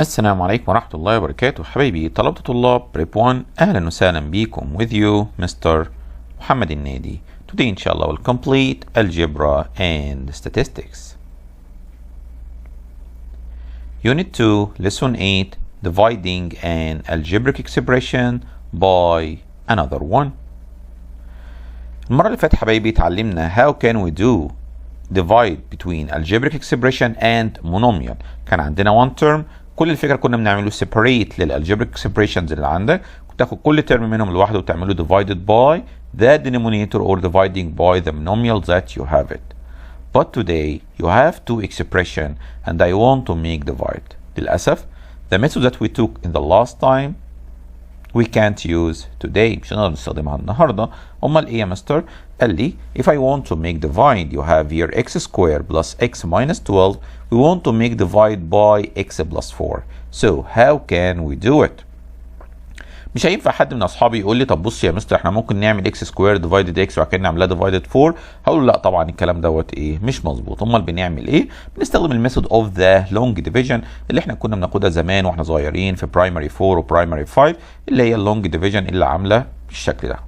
السلام عليكم ورحمة الله وبركاته. حبايبي طلبة طلاب بريب 1، أهلا وسهلا بيكم. with you Mr. Mohamed El-Nady. Today inshallah we'll complete Algebra and Statistics. Unit 2, Lesson 8, Dividing an Algebraic Expression by another one. المرة اللي فاتت حبايبي اتعلمنا how can we do divide between algebraic expression and monomial. كان عندنا one term، كل الفكره كنا بنعمله separate للالجبريك expressions اللي عندك، كنت تاخد كل ترم منهم لوحده وتعمله divided by the denominator or dividing by the monomial that you have it. But today you have two expression and I want to make divide. للاسف the method that we took in the last time we can't use today، مش هنقدر نستخدمها النهارده. امال ايه يا مستر؟ قال لي if I want to make divide you have here x squared plus x minus 12. We want to make divide by x plus 4. So how can we do it؟ مش هينفع حد من اصحابي يقول لي طب بص يا مستر احنا ممكن نعمل x squared divided x وبعد كده نعملها divided 4. هقول له لا طبعا الكلام دوت ايه مش مظبوط. امال بنعمل ايه؟ بنستخدم الميثود اوف ذا لونج ديفيجن اللي احنا كنا بناخدها زمان واحنا صغيرين في برايمري 4 وبرايمري 5، اللي هي اللونج ديفيجن اللي عامله بالشكل ده.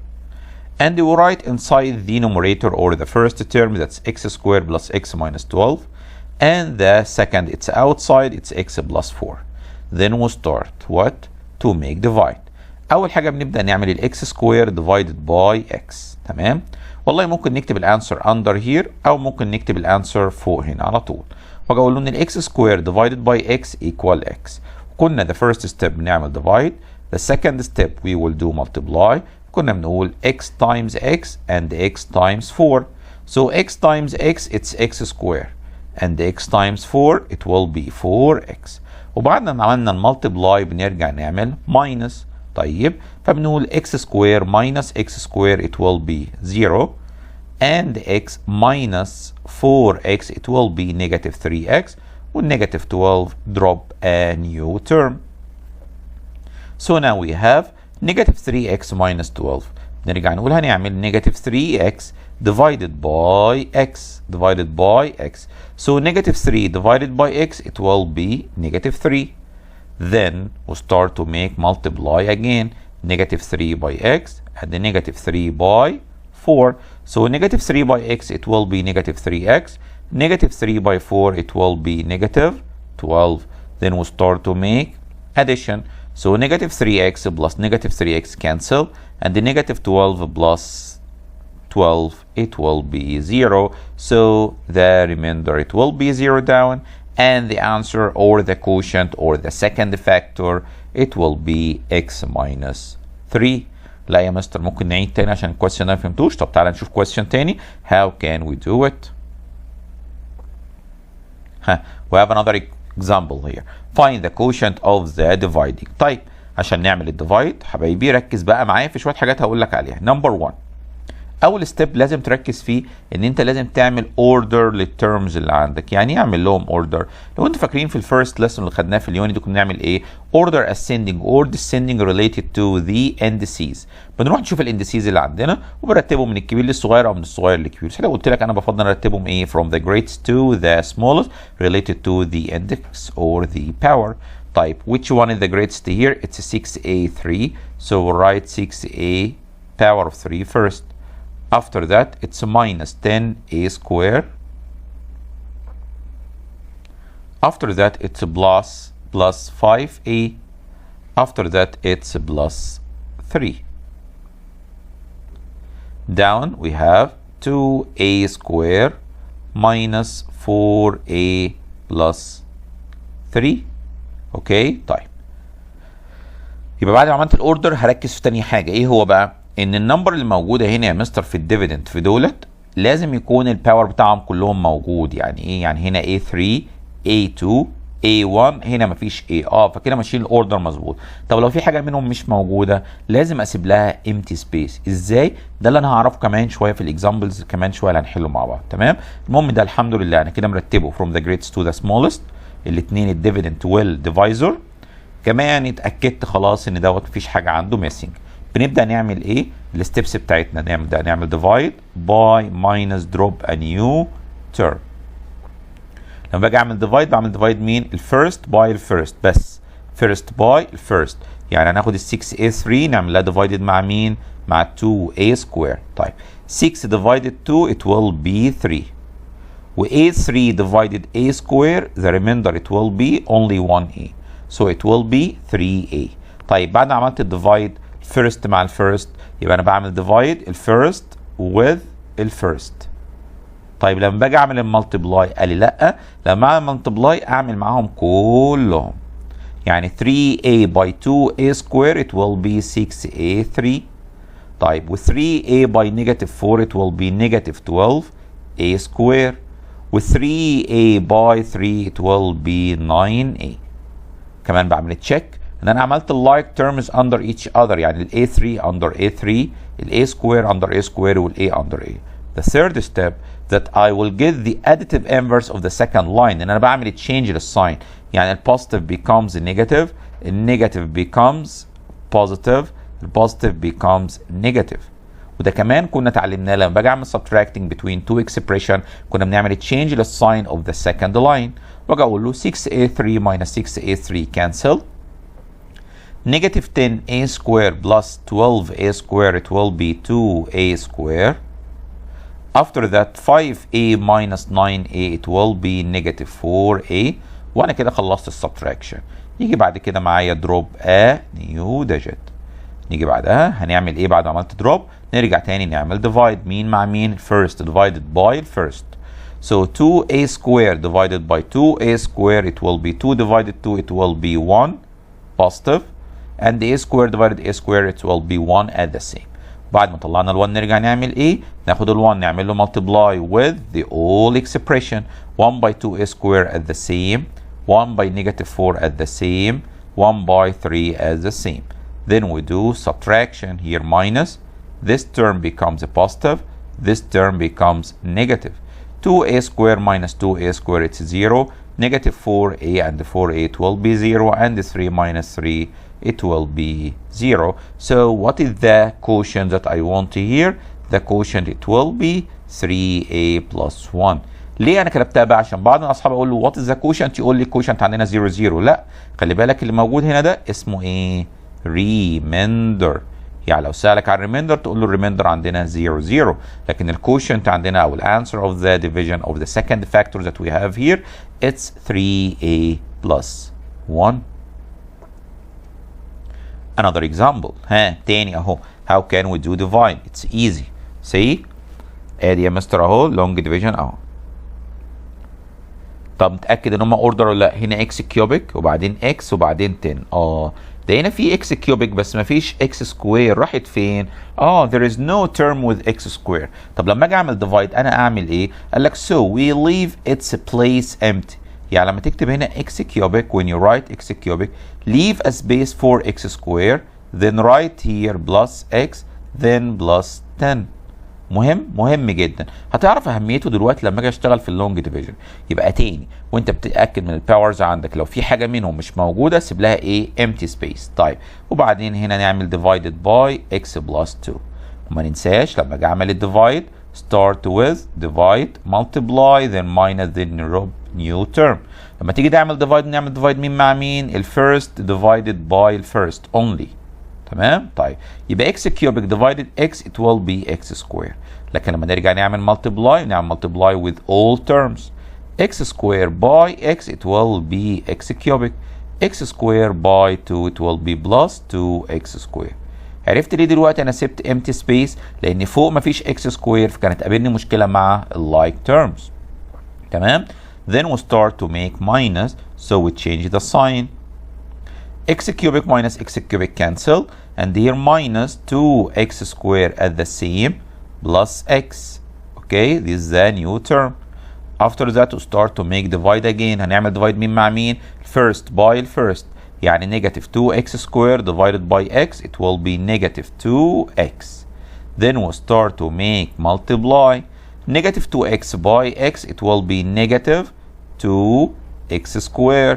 And we write inside the numerator or the first term that's x squared plus x minus 12, and the second it's outside it's x plus 4. Then we start what? To make divide. أول حاجة بنبدأ نعمل ال x squared divided by x. تمام؟ والله ممكن نكتب الانسر under here أو ممكن نكتب الانسر فوق هنا على طول. وأجي أقول له إن ال x squared divided by x equal x. كنا the first step بنعمل divide. The second step we will do multiply. كنا بنقول x times x and x times 4. So x times x it's x squared and x times 4 it will be 4x. وبعد ما عملنا المالتبلاي بنرجع نعمل minus. طيب فبنقول x squared minus x squared it will be 0 and x minus 4x it will be negative 3x والnegative 12 drop a new term. So now we have negative 3x minus 12. نرجع نقول هنعمل negative 3x divided by x. So negative 3 divided by x it will be negative 3. Then we start to make multiply again. Negative 3 by x and the negative 3 by 4. So negative 3 by x it will be negative 3x. Negative 3 by 4 it will be negative 12. Then we start to make addition. So negative 3x plus negative 3x cancel, and the negative 12 plus 12 it will be 0. So the remainder it will be 0 down, and the answer or the quotient or the second factor it will be x minus 3. لا يا مستر ممكن نعيد تاني عشان الكويستشن ما فهمتوش. طب تعالى نشوف كويستشن تاني. How can we do it؟ we have another example here. Find the quotient of the dividing. طيب عشان نعمل الديفايد حبايبي ركز بقى معايا في شويه حاجات هقول لك عليها. نمبر 1 اول ستيب لازم تركز فيه ان انت لازم تعمل اوردر للترمز اللي عندك. يعني ايه اعمل لهم اوردر؟ لو انتوا فاكرين في الفيرست ليسون اللي خدناه في اليونت كنا بنعمل ايه؟ اوردر ascending or descending related to the indices. بنروح نشوف الاندسيز اللي عندنا وبرتبهم من الكبير للصغير او من الصغير للكبير. كده قلت لك انا بفضل ارتبهم ايه؟ from the greatest to the smallest related to the index or the power. طيب which one is the greatest here? It's 6a3. So we'll write 6a power of 3 first. After that it's minus 10a squared. After that it's plus 5a. After that it's plus 3. Down we have 2a squared minus 4a plus 3. اوكي طيب يبقى بعد ما عملت الاوردر هركز في تاني حاجه. ايه هو بقى؟ ان النمبر اللي موجوده هنا يا مستر في الديفيدند في دولت لازم يكون الباور بتاعهم كلهم موجود. يعني ايه؟ يعني هنا A3 A2 A1 هنا مفيش A فكده ماشيين الاوردر مظبوط. طب لو في حاجه منهم مش موجوده لازم اسيب لها empty space. ازاي؟ ده اللي انا هعرفه كمان شويه في الاكزامبلز كمان شويه اللي هنحله مع بعض. تمام؟ المهم ده الحمد لله انا كده مرتبه from the greatest to the smallest. الاثنين الديفيدند والديفايزر. كمان اتاكدت خلاص ان دوت مفيش حاجه عنده ميسنج. بنبدا نعمل ايه؟ الستبس بتاعتنا نعمل ديفايد باي ماينس دروب ا نيو تيرم. لما باجي اعمل ديفايد بعمل ديفايد مين؟ الفيرست باي الفيرست بس. first by الفيرست، يعني هناخد ال 6a3 نعملها divided مع مين؟ مع 2a square. طيب 6 divided 2 it will be 3 و a3 divided a square the remainder it will be only 1a so it will be 3a. طيب بعد ما عملت الديفايد first مع الفيرست يبقى انا بعمل divide الفيرست with الفيرست. طيب لما باجي اعمل المالتبلاي قال لي لا، لما اعمل مالتبلاي اعمل معاهم كلهم، يعني 3a by 2a square it will be 6a3. طيب و 3a by negative 4 it will be negative 12a square و 3a by 3 it will be 9a. كمان بعمل تشيك ان انا عملت اللايك terms under each other، يعني ال a3 under a3 ال a square under a square وال a under a. The third step that I will get the additive inverse of the second line، ان انا بعمل change للساين، يعني ال positive becomes negative، ال negative becomes positive، ال positive becomes negative. وده كمان كنا اتعلمناه لما باجي اعمل subtracting between two expression كنا بنعمل change للساين of the second line، واجي اقول له 6a3 minus 6a3 cancel، negative 10a square plus 12a square it will be 2a square. After that 5a minus 9a it will be negative 4a. وانا كده خلصت السبتراكشن. يجي بعد كده معايا دروب a new digit. نيجي بعدها هنعمل ايه بعد ما عملت دروب؟ نرجع تاني نعمل divide مين مع مين؟ first divided by first. So 2a square divided by 2a square it will be 2 divided 2 it will be 1 positive and a square divided a square it will be 1 at the same. بعد ما طلعنا ال1 نرجع نعمل ايه؟ ناخد ال1 نعمل له multiply with the whole expression 1 by 2a square at the same 1 by negative 4 at the same 1 by 3 at the same. Then we do subtraction here minus, this term becomes a positive, this term becomes negative. 2a square minus 2a square it's 0, negative 4a and 4a it will be 0 and 3 minus 3 it will be 0. So what is the quotient that I want here? The quotient it will be 3a plus 1. ليه انا كتبتها بقى؟ عشان بعض الاصحاب اقول له what is the quotient يقول لي quotient عندنا 0 0. لا خلي بالك اللي موجود هنا ده اسمه ايه؟ remainder. يعني لو سألك عن remainder تقول له remainder عندنا 0 0، لكن الquotient عندنا او answer of the division of the second factor that we have here it's 3a plus 1. Another example تاني اهو. How can we do divide? It's easy. See ادي يا مستر اهو long division اهو. طب متأكد ان هم اوردر ولا لا؟ هنا x كيوبيك وبعدين x وبعدين 10. ده هنا في x كيوبيك بس ما فيش x سكوير، راحت فين؟ there is no term with x square. طب لما اجي اعمل divide انا اعمل ايه؟ قال لك so we leave its place empty. يعني لما تكتب هنا x cubic when you write x cubic leave a space for x square then write here plus x then plus 10. مهم جدا، هتعرف اهميته دلوقتي لما اجي اشتغل في اللونج ديفيجن. يبقى تاني وانت بتتاكد من الباورز عندك لو في حاجه منهم مش موجوده سيب لها ايه؟ empty space. طيب وبعدين هنا نعمل divided by x plus 2. وما ننساش لما اجي اعمل الديفايد start with divide multiply then minus then new term. لما تيجي تعمل divide نعمل divide مين مع مين؟ الفيرست divided by الفيرست only. تمام؟ طيب يبقى x cubic divided x it will be x square. لكن لما نرجع نعمل multiply نعمل multiply with all terms. x square by x it will be x cubic. x square by 2 it will be plus 2x square. عرفت ليه دلوقتي انا سبت empty space؟ لان فوق مفيش x square فكانت قابلني مشكله مع like terms. تمام؟ Then we start to make minus so we change the sign. x cubic minus x cubic cancel and here minus 2x square at the same plus x. Okay, this is the new term. After that we start to make divide again. هنعمل divide مين مع مين؟ first by first. يعني negative 2x square divided by x it will be negative 2x. Then we start to make multiply. Negative 2x by x it will be negative 2x square.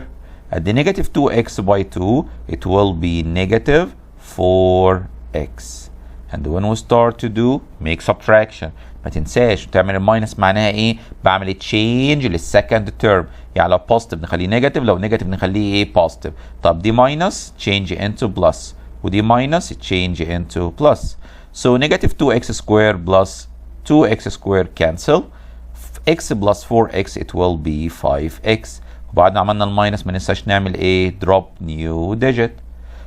At the negative 2x by 2 it will be negative 4x. and when we start to do make subtraction ما تنساش تعمل الماينس معناها ايه؟ بعمل تشينج للسكند تيرم، يعني لو بوزيتيف نخليه نيجاتيف، لو نيجاتيف نخليه ايه؟ بوزيتيف. طب دي ماينس تشينج انتو بلس، ودي ماينس تشينج انتو بلس. So negative 2x squared plus 2x squared cancel. x plus 4x it will be 5x. وبعد ما عملنا الماينس ما ننساش نعمل ايه؟ drop new digit.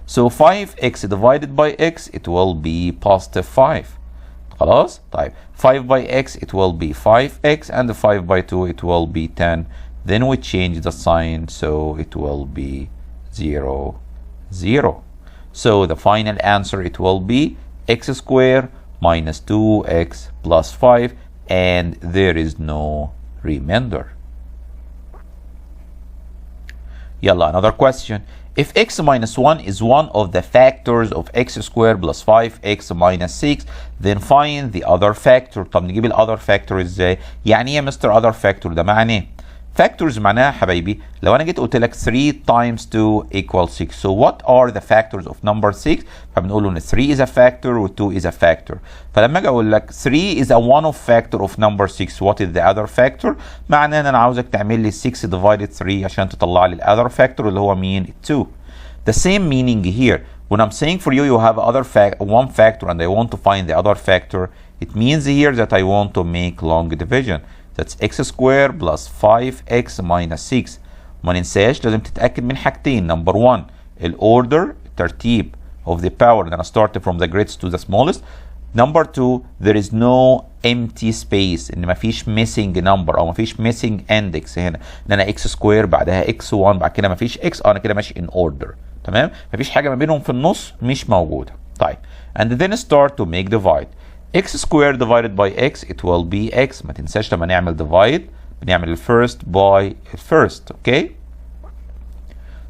So 5x divided by x it will be positive 5. خلاص؟ طيب 5 by x it will be 5x and 5 by 2 it will be 10. Then we change the sign so it will be 0, 0. So the final answer it will be x squared minus 2x plus 5 and there is no remainder. Yalla, another question. If x minus 1 is one of the factors of x squared plus 5x minus 6, then find the other factor. طب نجيب ال other factor ازاي؟ يعني ايه يا مستر other factor ده معناه؟ Factors معناها حبايبي لو انا جيت قلت لك 3 times 2 equals 6. So what are the factors of number 6؟ فبنقول ان 3 is a factor و 2 is a factor. فلما اجي اقول لك 3 is a one of factor of number 6 what is the other factor؟ معناه ان انا عاوزك تعمل لي 6 divided 3 عشان تطلع لي ال other factor اللي هو مين؟ 2. The same meaning here. When I'm saying for you have one factor and I want to find the other factor, it means here that I want to make long division. That's x squared plus 5x minus 6. ما ننساش لازم تتأكد من حاجتين. Number one, الorder ترتيب of the power that I started from the greatest to the smallest. Number two, there is no empty space ان مفيش missing number او مفيش missing index هنا ان انا x squared بعدها x1 بعد كده مفيش x انا كده ماشي in order. تمام؟ مفيش حاجة ما بينهم في النص مش موجودة. طيب and then start to make divide. x squared divided by x it will be x. ما تنساش لما نعمل divide بنعمل الفيرست by الفيرست. Okay,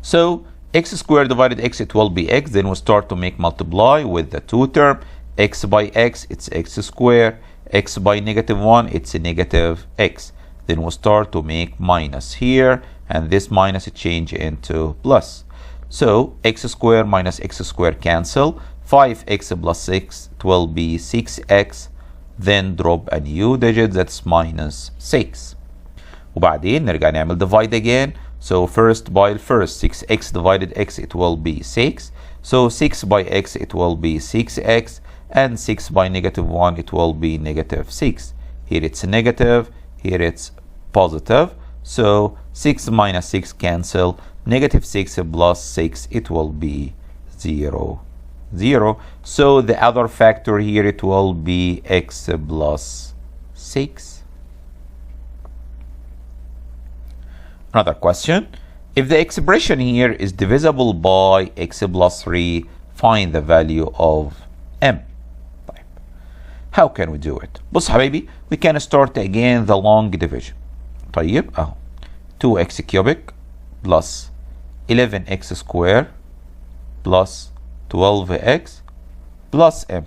so x squared divided x it will be x. Then we start to make multiply with the two term. X by x it's x squared, x by negative 1 it's a negative x. Then we start to make minus here and this minus change into plus. So x squared minus x squared cancel. 5x plus 6 it will be 6x. Then drop a new digit that's minus 6. وبعدين نرجع نعمل divide again. So first by first 6x divided x it will be 6. So 6 by x it will be 6x and 6 by negative 1 it will be negative 6. Here it's negative, here it's positive. So 6 minus 6 cancel. Negative 6 plus 6 it will be 0, 0. So the other factor here it will be x plus 6. Another question. If the expression here is divisible by x plus 3, find the value of m. طيب. How can we do it? بص حبايبي, we can start again the long division. طيب اهو 2x cubic plus 11x square plus 12x plus m.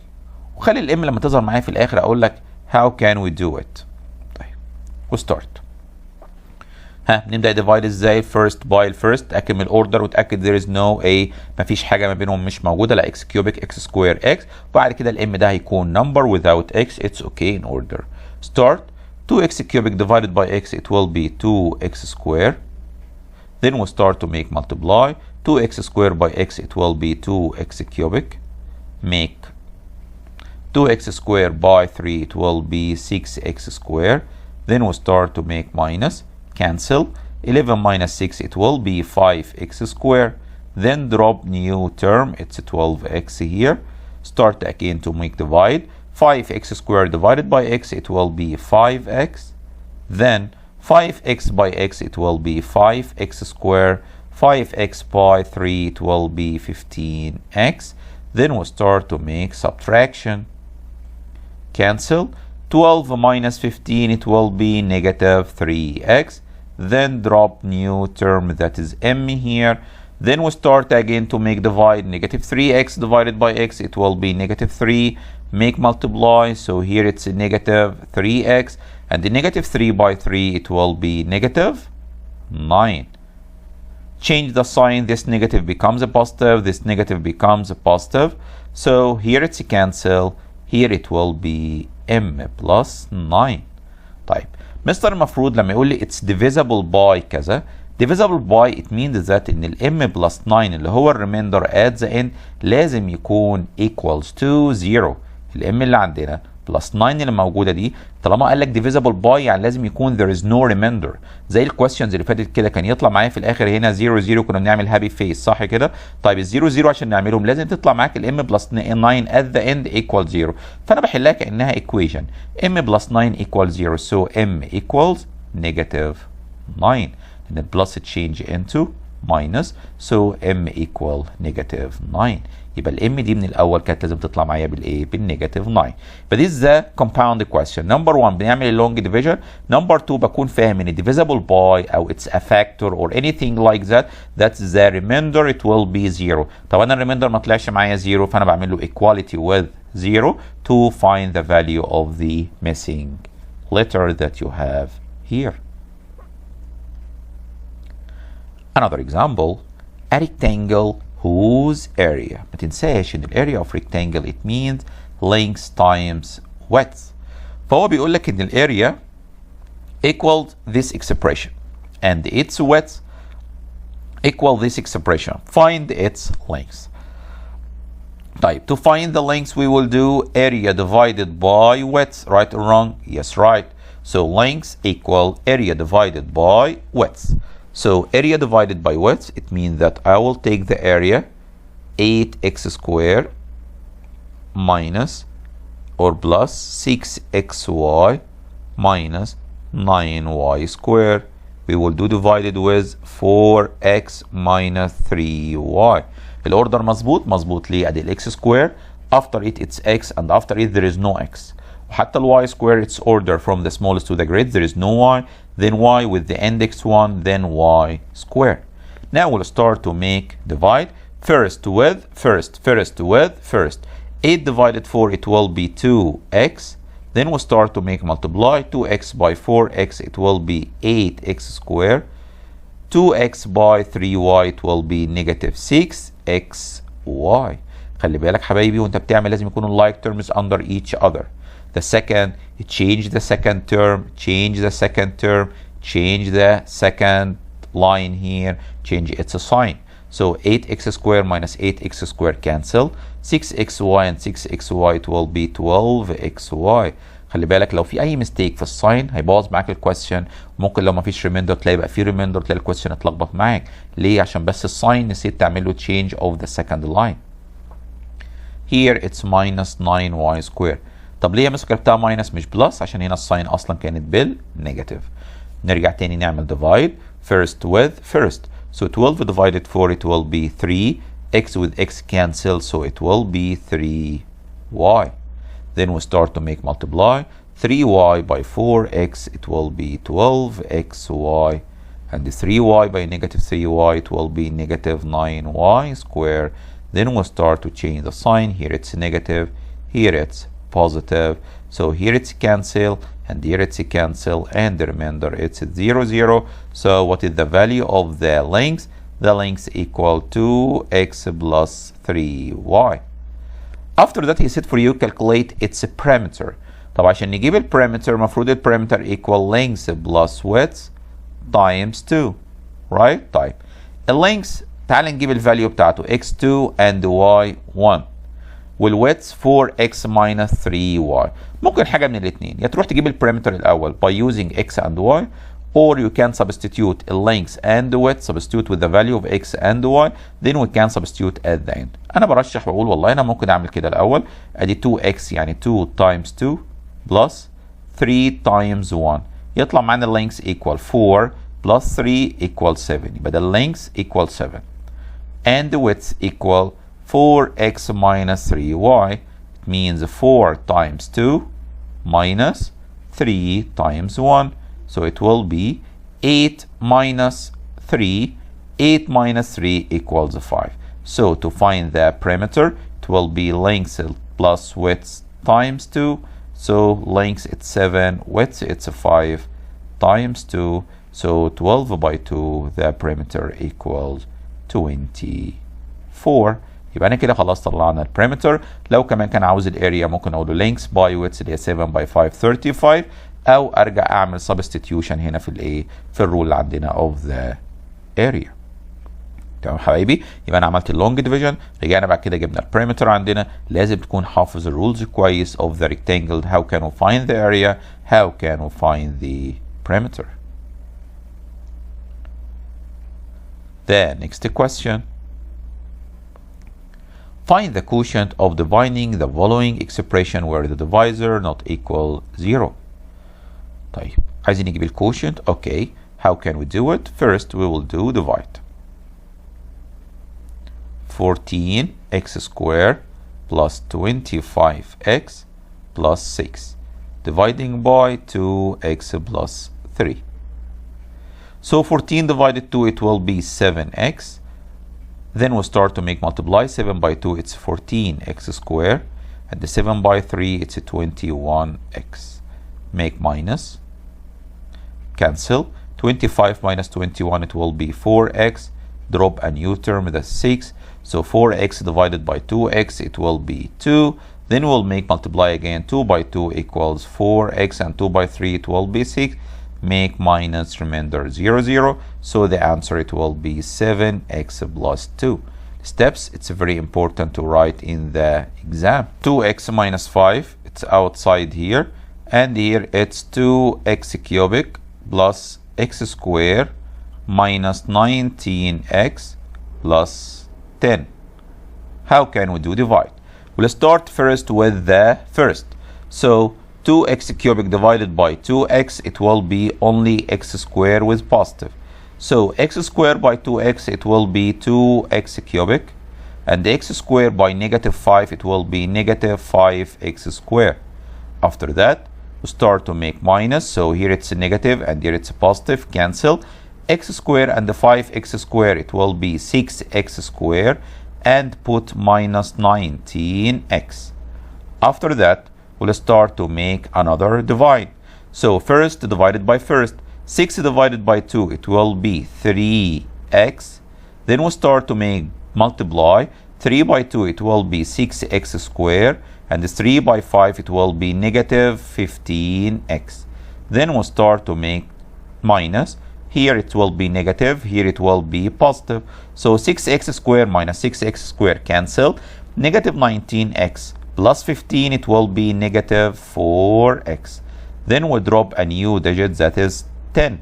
وخلي الام لما تظهر معايا في الاخر اقول لك how can we do it. طيب وستارت. نبدا ديفايد ازاي؟ first by first. تاكد من الاوردر وتاكد there is no a مفيش حاجه ما بينهم مش موجوده، لا x cubic x square x. وبعد كده الام ده هيكون number without x. It's okay in order. Start. 2x cubic divided by x it will be 2x square. Then we start to make multiply. 2x squared by x it will be 2x cubic. Make 2x squared by 3 it will be 6x squared. Then we start to make minus. Cancel. 11 minus 6 it will be 5x squared. Then drop new term, it's 12x here. Start again to make divide. 5x squared divided by x it will be 5x. Then 5x by x it will be 5x squared. 5x by 3 it will be 15x. Then we'll start to make subtraction. Cancel. 12 minus 15 it will be negative 3x. Then drop new term that is m here. Then we start again to make divide. Negative 3x divided by x it will be negative 3. Make multiply. So here it's a negative 3x. And the negative 3 by 3 it will be negative 9. change the sign, this negative becomes a positive, this negative becomes a positive. So here it's a cancel, here it will be m plus 9. طيب مستر المفروض لما يقول لي it's divisible by كذا، divisible by it means that ان ال m plus 9 اللي هو الريميندر at the end لازم يكون equals to 0. ال m اللي عندنا plus 9 اللي موجوده دي طالما قال لك divisible by يعني لازم يكون there is no remainder. زي الكويستشنز اللي فاتت كده كان يطلع معايا في الاخر هنا 0 0 كنا بنعمل هابي فيس صح كده؟ طيب ال 0 0 عشان نعملهم لازم تطلع معاك ال m plus 9 at the end equals 0. فانا بحلها كانها equation m plus 9 equals 0 so m equals negative 9 and the plus change into minus so m equal negative 9. يبقى الام دي من الاول كانت لازم تطلع معايا بالايه؟ بالنيجاتيف 9. فدي is the compound question. نمبر 1 بنعمل اللونج ديفيجن. نمبر 2 بكون فاهم ان divisible by او it's a factor or anything like that that's the remainder it will be 0. طب انا الريميندر ما طلعش معايا 0 فانا بعمل له equality with 0 to find the value of the missing letter that you have here. Another example, a rectangle whose area. ما تنساش ان ال area of rectangle it means length times width. فهو بيقول لك ان ال area equals this expression and its width equal this expression. Find its length. طيب to find the length we will do area divided by width, right or wrong? Yes, right. So length equal area divided by width. So area divided by width, it means that I will take the area 8x squared minus or plus 6xy minus 9y squared. We will do divided with 4x minus 3y. الأوردر مظبوط ليه؟ أدي الx squared after it it's x and after it there is no x. وحتى ال y squared it's order from the smallest to the greatest, there is no y, then y with the index 1, then y squared. Now we'll start to make divide. First with first. 8 divided 4 it will be 2x. Then we'll start to make multiply. 2x by 4x it will be 8x squared. 2x by 3y it will be negative 6xy. خلي بالك حبايبي وانت بتعمل لازم يكونوا like terms under each other. The second, change the second term, change the second line here, change its sign. So 8x squared minus 8x squared cancel. 6xy and 6xy it will be 12xy. خلي بالك لو في اي ميستيك في الساين هيبوظ معاك الكويستشن. ممكن لو ما فيش ريميندر تلاقي بقى في ريميندر تلاقي الكويستشن اتلخبط معاك. ليه؟ عشان بس الساين نسيت تعمل له change of the second line. Here it's minus 9y squared. طب ليه يا مس كتبتها ماينس مش بلس؟ عشان هنا الساين اصلا كانت بالنيجاتيف. نرجع تاني نعمل divide. First with first. So 12 divided 4 it will be 3. X with x cancel so it will be 3y. Then we start to make multiply. 3y by 4x it will be 12xy. And the 3y by negative 3y it will be negative 9y squared. Then we'll start to change the sign. Here it's negative, here it's positive. So here it's cancel and here it's cancel and the remainder it's 0 0. So what is the value of the length? The length equal to x plus 3y. After that he said for you calculate its parameter. طب عشان نجيب البارامتر المفروض البارامتر equal length plus width times 2 right. طيب اللينكس تعال نجيب الفاليو بتاعته x2 and y1 والwidth 4x minus 3y. ممكن حاجه من الاثنين، يا تروح تجيب البارامتر الاول by using x and y or you can substitute the length and the width, substitute with the value of x and y, then we can substitute at the end. انا برشح واقول والله انا ممكن اعمل كده الاول ادي 2x يعني 2 times 2 plus 3 times 1 يطلع معانا length equal 4 plus 3 equal 7 يبقى ده length equal 7 and the width equal 4x minus 3y. It means 4 times 2 minus 3 times 1. So it will be 8 minus 3. 8 minus 3 equals 5. So to find the parameter, it will be length plus width times 2. So length it's 7, width it's 5 times 2. So 12 by 2 the perimeter equals 24. يبقى انا كده خلاص طلعنا البريمتر. لو كمان كان عاوز الاريا ممكن اقول له length باي width اللي هي 7 by 5 35، او ارجع اعمل substitution هنا في الايه في الرول اللي عندنا of the area. تمام حبايبي؟ يبقى انا عملت اللونج ديفيجن، رجعنا بعد كده جبنا البريمتر عندنا. لازم تكون حافظ الرولز كويس of the rectangle. How can we find the area? How can we find the perimeter? The next question. Find the quotient of dividing the following expression where the divisor not equal 0. طيب عايزين نجيب الكوشنت. Okay, how can we do it? First we will do divide. 14x squared plus 25x plus 6 dividing by 2x plus 3. So 14 divided 2 it will be 7x. Then we'll start to make multiply. 7 by 2 it's 14x squared, and the 7 by 3 it's a 21x. Make minus, cancel. 25 minus 21 it will be 4x. Drop a new term, that's 6. So 4x divided by 2x it will be 2. Then we'll make multiply again. 2 by 2 equals 4x, and 2 by 3 it will be 6. Make minus, remainder 0 0. So the answer it will be 7x plus 2. Steps, it's very important to write in the exam. 2x minus 5, it's outside here, and here it's 2x cubic plus x squared minus 19x plus 10. How can we do divide? We'll start first with the first. So 2x cubic divided by 2x, it will be only x squared with positive. So x squared by 2x, it will be 2x cubic. And the x squared by negative 5, it will be negative 5x squared. After that, we start to make minus. So here it's a negative and here it's a positive. Cancel. X squared and the 5x squared, it will be 6x squared. And put minus 19x. After that, we'll start to make another divide. So first divided by first. 6 divided by 2, it will be 3x. Then we'll start to make multiply. 3 by 2, it will be 6x squared. And 3 by 5, it will be negative 15x. Then we'll start to make minus. Here it will be negative, here it will be positive. So 6x squared minus 6x squared cancel. Negative 19x plus 15, it will be negative 4x. Then we'll drop a new digit, that is 10.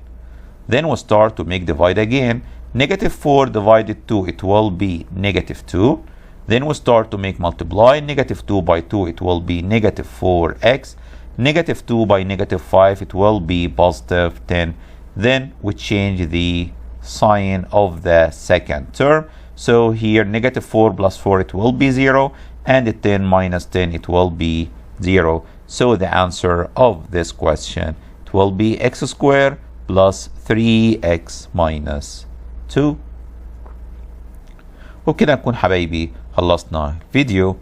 Then we'll start to make divide again. Negative 4 divided 2, it will be negative 2. Then we'll start to make multiply. Negative 2 by 2, it will be negative 4x. Negative 2 by negative 5, it will be positive 10. Then we change the sign of the second term. So here negative 4 plus 4, it will be 0. And 10 minus 10, it will be 0. So the answer of this question, it will be x squared plus 3x minus 2. وكده نكون حبايبي خلصنا الفيديو.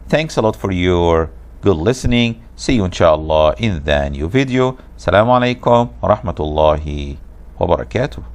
Thanks a lot for your good listening. See you inshallah in the new video. السلام عليكم ورحمة الله وبركاته.